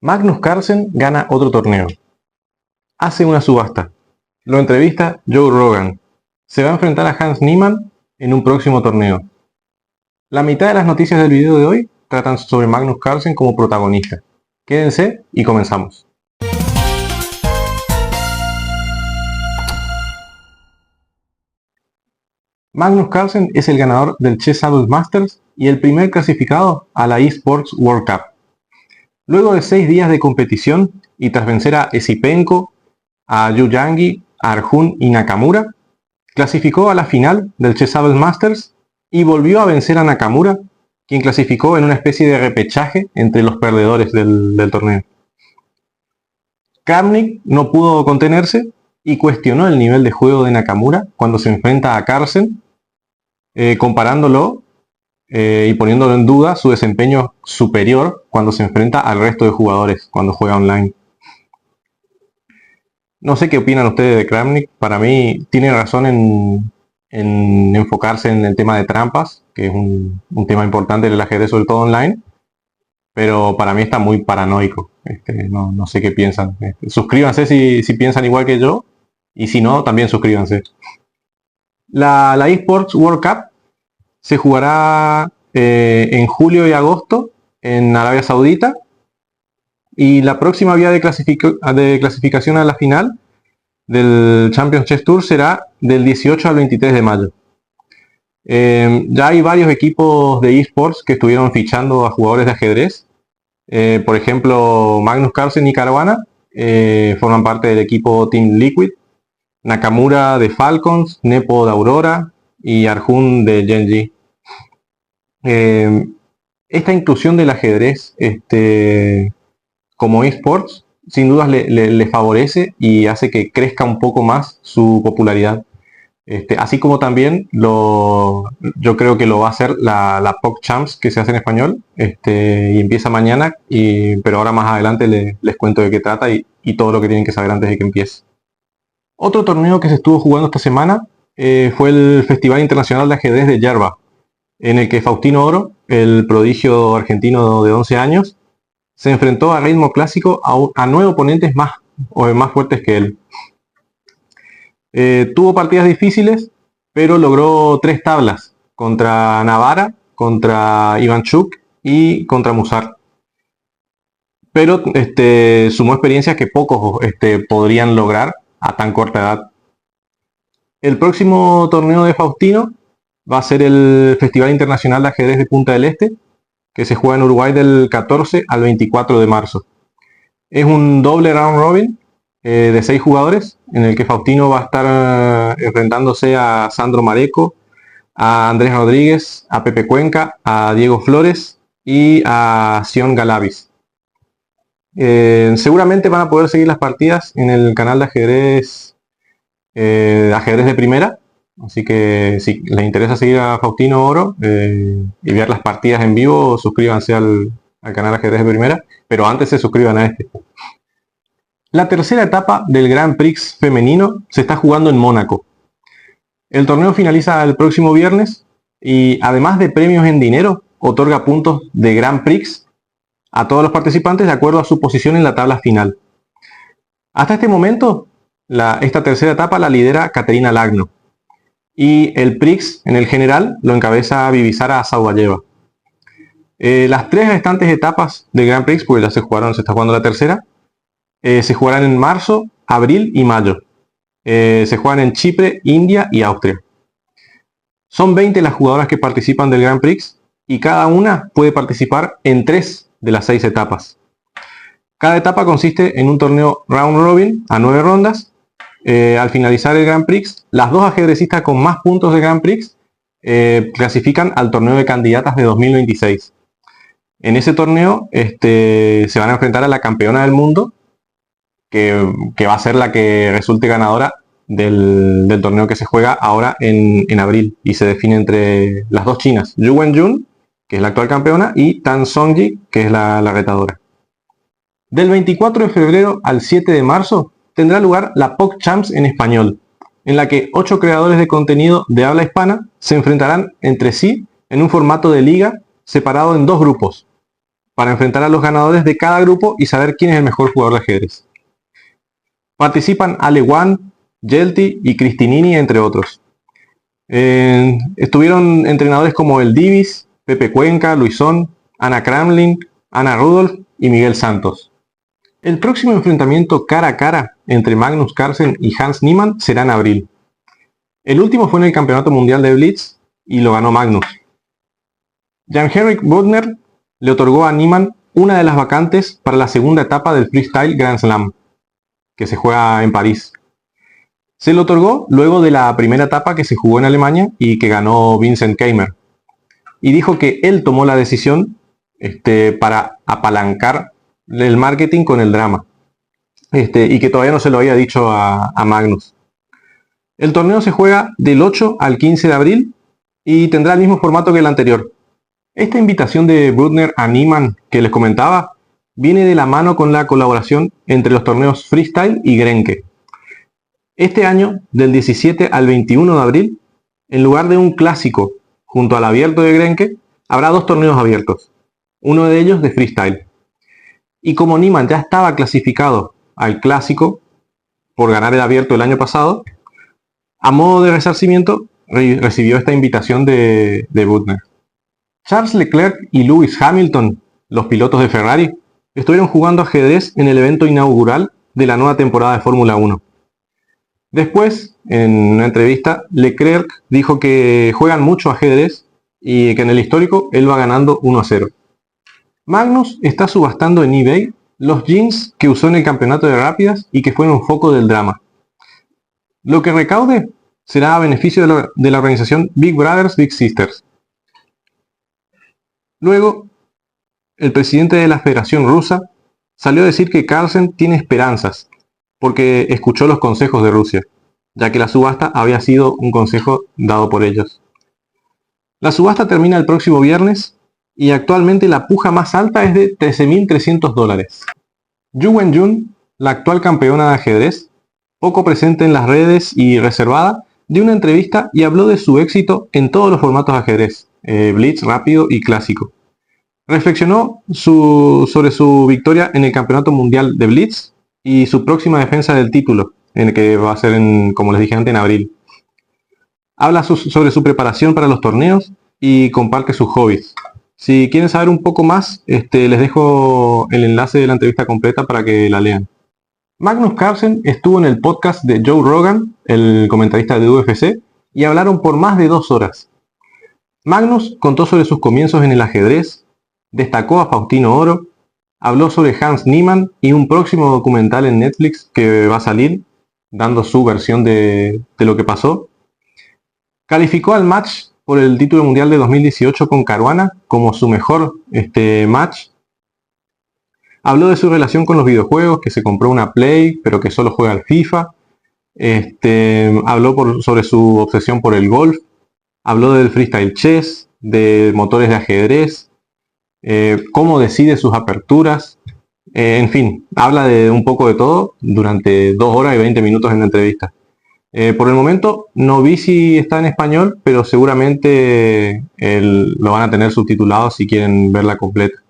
Magnus Carlsen gana otro torneo. Hace una subasta. Lo entrevista Joe Rogan. Se va a enfrentar a Hans Niemann en un próximo torneo. La mitad de las noticias del video de hoy tratan sobre Magnus Carlsen como protagonista. Quédense y comenzamos. Magnus Carlsen es el ganador del Chess Doubles Masters y el primer clasificado a la eSports World Cup. Luego de 6 días de competición y tras vencer a Esipenko, a Yu Yangyi, a Arjun y Nakamura, clasificó a la final del Chess Doubles Masters y volvió a vencer a Nakamura, quien clasificó en una especie de repechaje entre los perdedores del torneo. Kramnik no pudo contenerse y cuestionó el nivel de juego de Nakamura cuando se enfrenta a Carlsen, comparándolo y poniéndolo en duda su desempeño superior cuando se enfrenta al resto de jugadores cuando juega online. No sé qué opinan ustedes de Kramnik. Para mí tiene razón en enfocarse en el tema de trampas, que es un tema importante del ajedrez, sobre todo online, pero para mí está muy paranoico. No sé qué piensan. Suscríbanse si piensan igual que yo, y si no, también suscríbanse. La eSports World Cup se jugará en julio y agosto en Arabia Saudita, y la próxima vía de clasificación a la final del Champions Chess Tour será del 18 al 23 de mayo. Ya hay varios equipos de eSports que estuvieron fichando a jugadores de ajedrez. Por ejemplo, Magnus Carlsen y Caruana forman parte del equipo Team Liquid, Nakamura de Falcons, Nepo de Aurora y Arjun de Gen.G. Esta inclusión del ajedrez como eSports sin dudas le favorece y hace que crezca un poco más su popularidad. Así como también yo creo que lo va a hacer la PogChamps, que se hace en español, y empieza mañana, pero ahora más adelante les cuento de qué trata y todo lo que tienen que saber antes de que empiece. Otro torneo que se estuvo jugando esta semana fue el Festival Internacional de Ajedrez de Yerba, en el que Faustino Oro, el prodigio argentino de 11 años, se enfrentó a ritmo clásico a 9 oponentes más fuertes que él. Tuvo partidas difíciles, pero logró 3 tablas contra Navarra, contra Ivanchuk y contra Musar. Pero sumó experiencias que pocos podrían lograr a tan corta edad. El próximo torneo de Faustino va a ser el Festival Internacional de Ajedrez de Punta del Este, que se juega en Uruguay del 14 al 24 de marzo. Es un doble round robin de 6 jugadores, en el que Faustino va a estar enfrentándose a Sandro Mareco, a Andrés Rodríguez, a Pepe Cuenca, a Diego Flores y a Sion Galavis. Seguramente van a poder seguir las partidas en el canal de ajedrez de primera, así que si les interesa seguir a Faustino Oro y ver las partidas en vivo, suscríbanse al canal de ajedrez de primera, pero antes se suscriban a este. La tercera etapa del Grand Prix femenino se está jugando en Mónaco. El torneo finaliza el próximo viernes y además de premios en dinero, otorga puntos de Grand Prix a todos los participantes de acuerdo a su posición en la tabla final. Hasta este momento, esta tercera etapa la lidera Caterina Lagno y el Prix en el general lo encabeza Bibisara Saubayeva. Las 3 restantes etapas del Grand Prix, pues ya se está jugando la tercera, se jugarán en marzo, abril y mayo. Se juegan en Chipre, India y Austria. Son 20 las jugadoras que participan del Grand Prix y cada una puede participar en 3 de las 6 etapas. Cada etapa consiste en un torneo round robin a 9 rondas. Al finalizar el Grand Prix, las 2 ajedrecistas con más puntos de Grand Prix clasifican al torneo de candidatas de 2026. En ese torneo se van a enfrentar a la campeona del mundo, que va a ser la que resulte ganadora del torneo que se juega ahora en abril, y se define entre las 2 chinas, Yu Wenjun, que es la actual campeona, y Tan Songji, que es la retadora. Del 24 de febrero al 7 de marzo tendrá lugar la PogChamps en español, en la que 8 creadores de contenido de habla hispana se enfrentarán entre sí en un formato de liga separado en 2 grupos. para enfrentar a los ganadores de cada grupo y saber quién es el mejor jugador de ajedrez. Participan Ale Wan, Yelty y Cristinini, entre otros. Estuvieron entrenadores como El Divis, Pepe Cuenca, Luisón, Ana Kramling, Ana Rudolph y Miguel Santos. El próximo enfrentamiento cara a cara entre Magnus Carlsen y Hans Niemann será en abril. El último fue en el Campeonato Mundial de Blitz y lo ganó Magnus. Jan-Henrik Brudner le otorgó a Niemann una de las vacantes para la segunda etapa del Freestyle Grand Slam, que se juega en París. Se le otorgó luego de la primera etapa que se jugó en Alemania y que ganó Vincent Keimer. Y dijo que él tomó la decisión para apalancar el marketing con el drama. Y que todavía no se lo había dicho a Magnus. El torneo se juega del 8 al 15 de abril y tendrá el mismo formato que el anterior. Esta invitación de Brudner a Niemann que les comentaba viene de la mano con la colaboración entre los torneos Freestyle y Grenke. Este año, del 17 al 21 de abril, en lugar de un clásico junto al abierto de Grenke, habrá dos torneos abiertos, uno de ellos de Freestyle. Y como Niemann ya estaba clasificado al clásico por ganar el abierto el año pasado, a modo de resarcimiento recibió esta invitación de Brudner. Charles Leclerc y Lewis Hamilton, los pilotos de Ferrari, estuvieron jugando ajedrez en el evento inaugural de la nueva temporada de Fórmula 1. Después, en una entrevista, Leclerc dijo que juegan mucho ajedrez y que en el histórico él va ganando 1-0. Magnus está subastando en eBay los jeans que usó en el campeonato de rápidas y que fueron foco del drama. Lo que recaude será a beneficio de la organización Big Brothers Big Sisters. Luego, el presidente de la Federación Rusa salió a decir que Carlsen tiene esperanzas porque escuchó los consejos de Rusia, ya que la subasta había sido un consejo dado por ellos. La subasta termina el próximo viernes y actualmente la puja más alta es de $13.300. Yu Wenjun, la actual campeona de ajedrez, poco presente en las redes y reservada, dio una entrevista y habló de su éxito en todos los formatos de ajedrez, Blitz, rápido y clásico. Reflexionó sobre su victoria en el Campeonato Mundial de Blitz y su próxima defensa del título, en el que va a ser, como les dije antes, en abril. Habla sobre su preparación para los torneos y comparte sus hobbies. Si quieren saber un poco más, les dejo el enlace de la entrevista completa para que la lean. Magnus Carlsen estuvo en el podcast de Joe Rogan, el comentarista de UFC, y hablaron por más de 2 horas. Magnus contó sobre sus comienzos en el ajedrez, destacó a Faustino Oro, habló sobre Hans Niemann y un próximo documental en Netflix que va a salir, dando su versión de lo que pasó. Calificó al match por el título mundial de 2018 con Caruana como su mejor match. Habló de su relación con los videojuegos, que se compró una Play, pero que solo juega al FIFA. Habló sobre su obsesión por el golf. Habló del freestyle chess, de motores de ajedrez, cómo decide sus aperturas. En fin, habla de un poco de todo durante 2 horas y 20 minutos en la entrevista. Por el momento no vi si está en español, pero seguramente lo van a tener subtitulado si quieren verla completa.